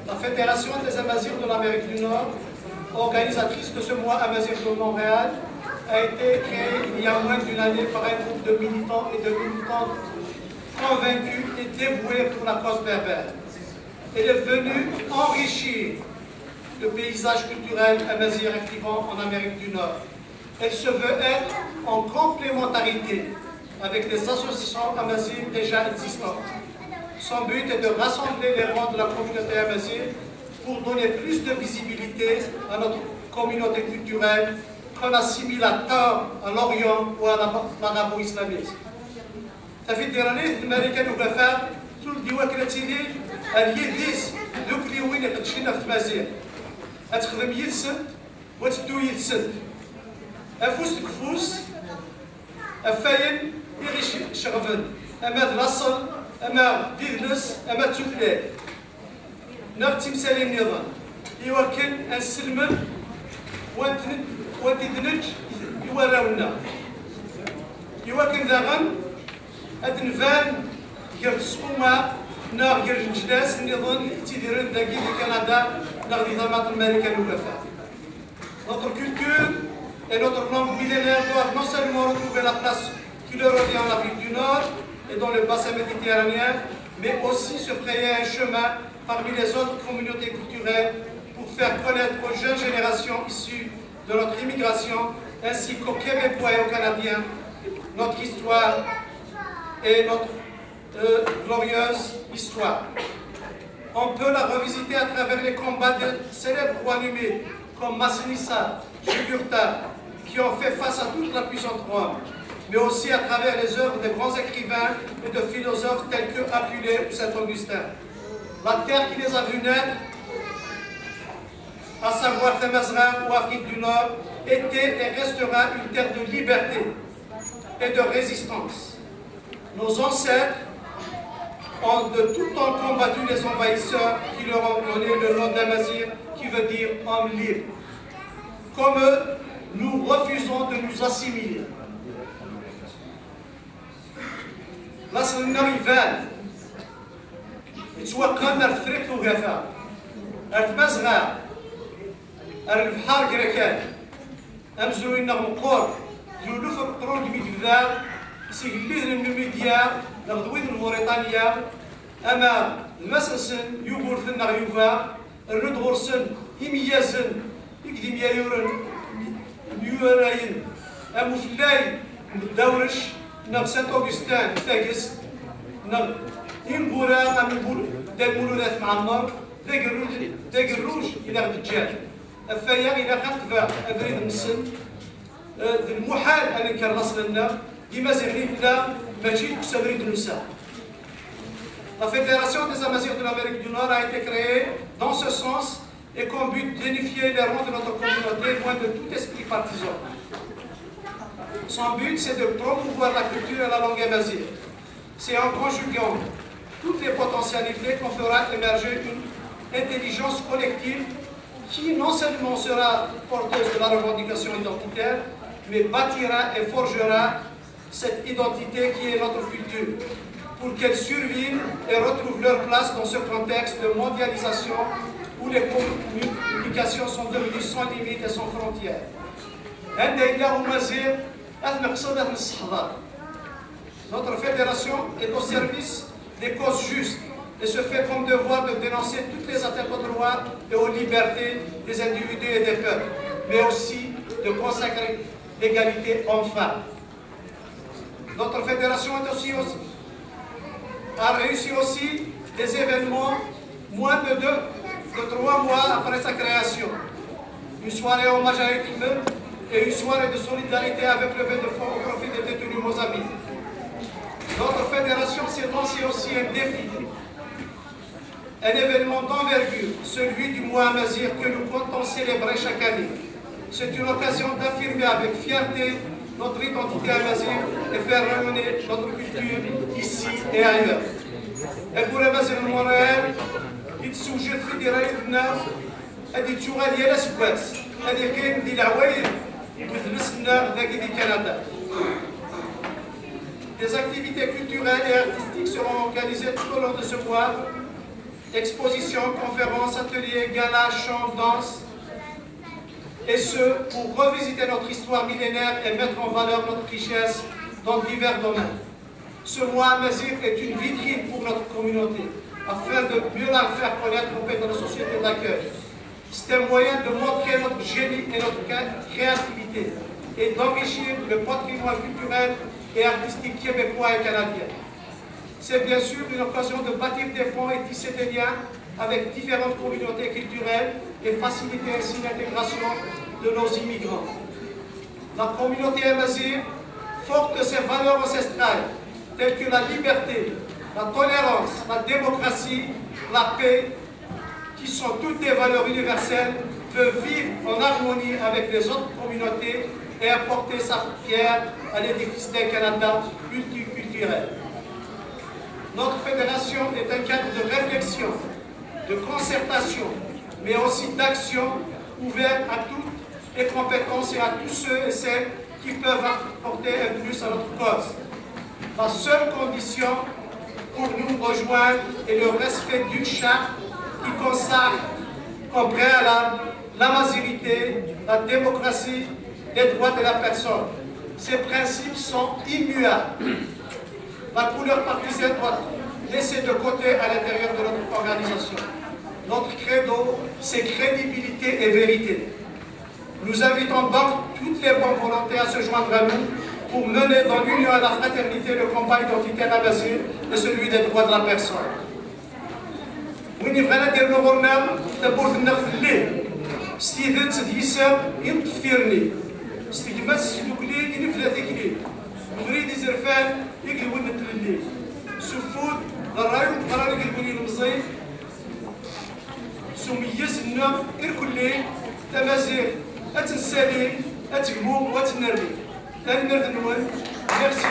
La Fédération des Amazirs de l'Amérique du Nord, organisatrice de ce mois Amazir de Montréal, a été créée il y a moins d'une année par un groupe de militants et de militantes convaincus et dévoués pour la cause berbère. Elle est venue enrichir le paysage culturel amazir vivant en Amérique du Nord. Elle se veut être en complémentarité avec les associations amazir déjà existantes. Son but est de rassembler les rangs de la communauté amazir pour donner plus de visibilité à notre communauté culturelle qu'on assimile à tort à l'Orient ou à l'arabo-islamisme. تفي الديراني الامريكان وكفاء ثل ديواكرا تيدي اليديس دوك اللي وين قدشينا في تمازيغ تخدم يدسن وتبدو يدسن افوس كفوس افاين يغيش شغفن اما الاصل اما ديدنس اما تسفلي ناق تمثالي النظام يوكل السلمن وتدنج يوراونا يوكل ذاغن أدنفان غير الصومة نا غير الجلاس النظام تيديرن داكي في كندا نا غادي ضمات الأمريكان وكفاء. Notre culture et notre langue millénaire doivent non seulement retrouver la place qui leur revient en Afrique du Nord et dans le bassin méditerranéen, mais aussi se frayer un chemin parmi les autres communautés culturelles pour faire connaître aux jeunes générations issues de notre immigration, ainsi qu'aux Québécois et aux Canadiens, notre histoire et notre glorieuse histoire. On peut la revisiter à travers les combats de célèbres rois numés comme Massinissa, Jugurtha, qui ont fait face à toute la puissante Rome, mais aussi à travers les œuvres de grands écrivains et de philosophes tels que Apulée ou Saint-Augustin. La terre qui les a vus naître, à savoir Temazra ou Afrique du Nord, était et restera une terre de liberté et de résistance. Nos ancêtres ont de tout temps combattu les envahisseurs qui leur ont donné le nom d'Amazir, qui veut dire homme libre. Comme eux, nous refusons de nous assimiler. الأصل النريفان يتوقعنا الفريق وقفا أرتمزغا البحار كراكان أمزروين مقور يولوف القرون دميدفا سيجليد الميديا نغدويد الموريتانيا أما المسلسن يوغورثن نغيوفا الرد غورسن إميازن يكدم يورن يوراين أمو فلاي الدورش نغ سانت أوغستان تاكس نغ ينبورا أمبور دالمولونات معمر داك الروج إلى غدجال الفايا إلى قطفة أفريد النسن المحال أن نكرس لنا ديما زغرين لا ماشي تسابريد النساء. La Fédération des Amazirs de l'Amérique du Nord a été créée dans ce sens et comme but d'unifier les rangs de notre communauté loin de tout esprit partisan. Son but, c'est de promouvoir la culture et la langue amazigh. C'est en conjuguant toutes les potentialités qu'on fera émerger une intelligence collective qui non seulement sera porteuse de la revendication identitaire, mais bâtira et forgera cette identité qui est notre culture, pour qu'elle survive et retrouve leur place dans ce contexte de mondialisation où les communications sont devenues sans limite et sans frontières. Notre fédération est au service des causes justes et se fait comme devoir de dénoncer toutes les atteintes aux droits et aux libertés des individus et des peuples, mais aussi de consacrer l'égalité homme-femme. Notre fédération a réussi aussi des événements moins de 3 mois après sa création. Une soirée hommage à Ekime et une soirée de solidarité avec le levée de fonds au profit des détenus mozambiques. Notre fédération s'est lancée aussi un défi, un événement d'envergure, celui du mois Amazir que nous comptons célébrer chaque année. C'est une occasion d'affirmer avec fierté notre identité amazigh et faire rayonner notre culture ici et ailleurs. Et pour Amazir de Montréal, il s'oujette في درايتنا هذه التوغا ديال اسكواس هذه كاين ديال العوايد وذلسنا ذاك ديال كندا. Des activités culturelles et artistiques seront organisées tout au long de ce mois expositions, conférences, ateliers, galas, chants, danses, et ce, pour revisiter notre histoire millénaire et mettre en valeur notre richesse dans divers domaines. Ce mois Amazigh est une vitrine pour notre communauté, afin de mieux la faire connaître auprès de la société d'accueil. C'est un moyen de montrer notre génie et notre créativité, et d'enrichir le patrimoine culturel et artistique québécois et canadien. C'est bien sûr une occasion de bâtir des ponts et tisser des liens avec différentes communautés culturelles et faciliter ainsi l'intégration de nos immigrants. La communauté Amazigh, forte de ses valeurs ancestrales, telles que la liberté, la tolérance, la démocratie, la paix, qui sont toutes des valeurs universelles, peut vivre en harmonie avec les autres communautés et apporter sa pierre à l'édifice d'un Canada multiculturel. Notre fédération est un cadre de réflexion, de concertation, mais aussi d'action ouvert à toutes les compétences et à tous ceux et celles qui peuvent apporter un plus à notre cause. La seule condition pour nous rejoindre est le respect d'une charte qui consacre comme préalable l'amazirité, la démocratie, les droits de la personne. Ces principes sont immuables. La couleur partisane doit laisser de côté à l'intérieur de notre organisation. Notre credo, c'est crédibilité et vérité. Nous invitons donc toutes les bonnes volontés à se joindre à nous pour mener dans l'union et la fraternité le combat identitaire amazigh et celui des droits de la personne. وين يبغينا ندير له غرنا تبورت النغ في الليل ستيدن تديسا ينطفيرني ستيجمات ستوكلي ينفلا تكلي مغريد زرفان يقلبون مثل الليل سفود الرايو قرار يقلبوني المزيد سميس النغ إركلي تمازيغ أتنسالي أتقمو وأتنرمي ثاني نرد نوال ميرسي